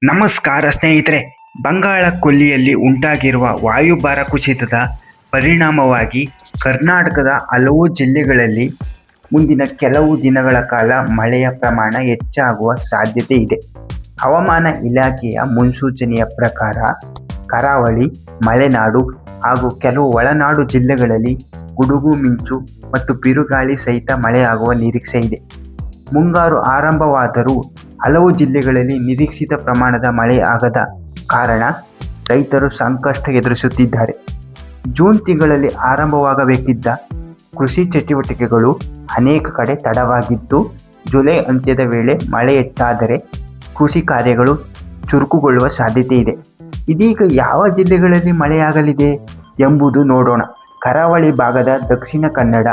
ನಮಸ್ಕಾರ ಸ್ನೇಹಿತರೆ. ಬಂಗಾಳ ಕೊಲ್ಲಿಯಲ್ಲಿ ಉಂಟಾಗಿರುವ ವಾಯುಭಾರ ಕುಸಿತದ ಪರಿಣಾಮವಾಗಿ ಕರ್ನಾಟಕದ ಹಲವು ಜಿಲ್ಲೆಗಳಲ್ಲಿ ಮುಂದಿನ ಕೆಲವು ದಿನಗಳ ಕಾಲ ಮಳೆಯ ಪ್ರಮಾಣ ಹೆಚ್ಚಾಗುವ ಸಾಧ್ಯತೆ ಇದೆ. ಹವಾಮಾನ ಇಲಾಖೆಯ ಮುನ್ಸೂಚನೆಯ ಪ್ರಕಾರ ಕರಾವಳಿ, ಮಲೆನಾಡು ಹಾಗೂ ಕೆಲವು ಒಳನಾಡು ಜಿಲ್ಲೆಗಳಲ್ಲಿ ಗುಡುಗು ಮಿಂಚು ಮತ್ತು ಬಿರುಗಾಳಿ ಸಹಿತ ಮಳೆಯಾಗುವ ನಿರೀಕ್ಷೆ ಇದೆ. ಮುಂಗಾರು ಆರಂಭವಾದರೂ ಹಲವು ಜಿಲ್ಲೆಗಳಲ್ಲಿ ನಿರೀಕ್ಷಿತ ಪ್ರಮಾಣದ ಮಳೆ ಆಗದ ಕಾರಣ ರೈತರು ಸಂಕಷ್ಟ ಎದುರಿಸುತ್ತಿದ್ದಾರೆ. ಜೂನ್ ತಿಂಗಳಲ್ಲಿ ಆರಂಭವಾಗಬೇಕಿದ್ದ ಕೃಷಿ ಚಟುವಟಿಕೆಗಳು ಅನೇಕ ಕಡೆ ತಡವಾಗಿದ್ದು, ಜುಲೈ ಅಂತ್ಯದ ವೇಳೆ ಮಳೆ ಹೆಚ್ಚಾದರೆ ಕೃಷಿ ಕಾರ್ಯಗಳು ಚುರುಕುಗೊಳ್ಳುವ ಸಾಧ್ಯತೆ ಇದೆ. ಇದೀಗ ಯಾವ ಜಿಲ್ಲೆಗಳಲ್ಲಿ ಮಳೆಯಾಗಲಿದೆ ಎಂಬುದು ನೋಡೋಣ. ಕರಾವಳಿ ಭಾಗದ ದಕ್ಷಿಣ ಕನ್ನಡ,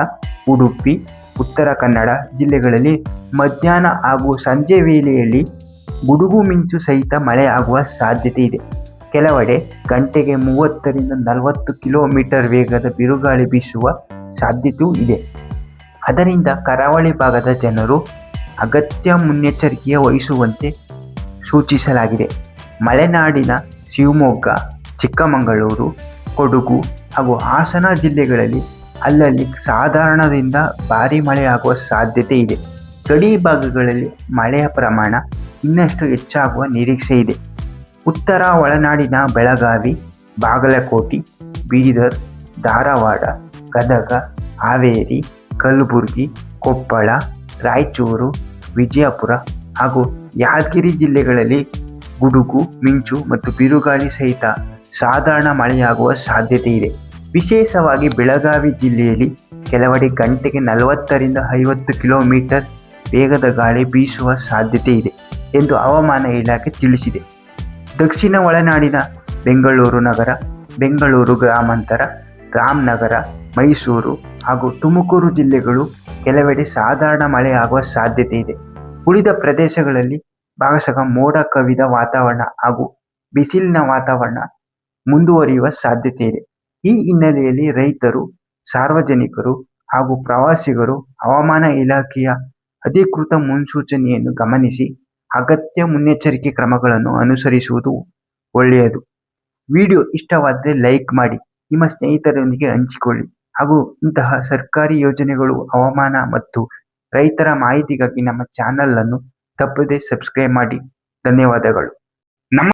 ಉಡುಪಿ, ಉತ್ತರ ಕನ್ನಡ ಜಿಲ್ಲೆಗಳಲ್ಲಿ ಮಧ್ಯಾಹ್ನ ಹಾಗೂ ಸಂಜೆ ವೇಳೆಯಲ್ಲಿ ಗುಡುಗು ಮಿಂಚು ಸಹಿತ ಮಳೆ ಆಗುವ ಸಾಧ್ಯತೆ ಇದೆ. ಕೆಲವೆಡೆ ಗಂಟೆಗೆ 30ರಿಂದ 40 ಕಿಲೋಮೀಟರ್ ವೇಗದ ಬಿರುಗಾಳಿ ಬೀಸುವ ಸಾಧ್ಯತೆಯೂ ಇದೆ. ಅದರಿಂದ ಕರಾವಳಿ ಭಾಗದ ಜನರು ಅಗತ್ಯ ಮುನ್ನೆಚ್ಚರಿಕೆ ವಹಿಸುವಂತೆ ಸೂಚಿಸಲಾಗಿದೆ. ಮಲೆನಾಡಿನ ಶಿವಮೊಗ್ಗ, ಚಿಕ್ಕಮಗಳೂರು, ಕೊಡಗು ಹಾಗೂ ಹಾಸನ ಜಿಲ್ಲೆಗಳಲ್ಲಿ ಅಲ್ಲಲ್ಲಿ ಸಾಧಾರಣದಿಂದ ಭಾರೀ ಮಳೆಯಾಗುವ ಸಾಧ್ಯತೆ ಇದೆ. ಗಡಿ ಭಾಗಗಳಲ್ಲಿ ಮಳೆಯ ಪ್ರಮಾಣ ಇನ್ನಷ್ಟು ಹೆಚ್ಚಾಗುವ ನಿರೀಕ್ಷೆ ಇದೆ. ಉತ್ತರ ಒಳನಾಡಿನ ಬೆಳಗಾವಿ, ಬಾಗಲಕೋಟೆ, ಬೀದರ್, ಧಾರವಾಡ, ಗದಗ, ಹಾವೇರಿ, ಕಲಬುರಗಿ, ಕೊಪ್ಪಳ, ರಾಯಚೂರು, ವಿಜಯಪುರ ಹಾಗೂ ಯಾದಗಿರಿ ಜಿಲ್ಲೆಗಳಲ್ಲಿ ಗುಡುಗು ಮಿಂಚು ಮತ್ತು ಬಿರುಗಾಳಿ ಸಹಿತ ಸಾಧಾರಣ ಮಳೆಯಾಗುವ ಸಾಧ್ಯತೆ ಇದೆ. ವಿಶೇಷವಾಗಿ ಬೆಳಗಾವಿ ಜಿಲ್ಲೆಯಲ್ಲಿ ಕೆಲವೆಡೆ ಗಂಟೆಗೆ 40ರಿಂದ 50 ಕಿಲೋಮೀಟರ್ ವೇಗದ ಗಾಳಿ ಬೀಸುವ ಸಾಧ್ಯತೆ ಇದೆ ಎಂದು ಹವಾಮಾನ ಇಲಾಖೆ ತಿಳಿಸಿದೆ. ದಕ್ಷಿಣ ಒಳನಾಡಿನ ಬೆಂಗಳೂರು ನಗರ, ಬೆಂಗಳೂರು ಗ್ರಾಮಾಂತರ, ರಾಮನಗರ, ಮೈಸೂರು ಹಾಗೂ ತುಮಕೂರು ಜಿಲ್ಲೆಗಳು ಕೆಲವೆಡೆ ಸಾಧಾರಣ ಮಳೆಯಾಗುವ ಸಾಧ್ಯತೆ ಇದೆ. ಉಳಿದ ಪ್ರದೇಶಗಳಲ್ಲಿ ಭಾಗಶಃ ಮೋಡ ಕವಿದ ವಾತಾವರಣ ಹಾಗೂ ಬಿಸಿಲಿನ ವಾತಾವರಣ ಮುಂದುವರಿಯುವ ಸಾಧ್ಯತೆ ಇದೆ. ಈ ಹಿನ್ನೆಲೆಯಲ್ಲಿ ರೈತರು, ಸಾರ್ವಜನಿಕರು ಹಾಗೂ ಪ್ರವಾಸಿಗರು ಹವಾಮಾನ ಇಲಾಖೆಯ ಅಧಿಕೃತ ಮುನ್ಸೂಚನೆಯನ್ನು ಗಮನಿಸಿ ಅಗತ್ಯ ಮುನ್ನೆಚ್ಚರಿಕೆ ಕ್ರಮಗಳನ್ನು ಅನುಸರಿಸುವುದು ಒಳ್ಳೆಯದು. ವಿಡಿಯೋ ಇಷ್ಟವಾದರೆ ಲೈಕ್ ಮಾಡಿ, ನಿಮ್ಮ ಸ್ನೇಹಿತರೊಂದಿಗೆ ಹಂಚಿಕೊಳ್ಳಿ ಹಾಗೂ ಇಂತಹ ಸರ್ಕಾರಿ ಯೋಜನೆಗಳು, ಹವಾಮಾನ ಮತ್ತು ರೈತರ ಮಾಹಿತಿಗಾಗಿ ನಮ್ಮ ಚಾನಲ್ ಅನ್ನು ತಪ್ಪದೇ ಸಬ್ಸ್ಕ್ರೈಬ್ ಮಾಡಿ. ಧನ್ಯವಾದಗಳು.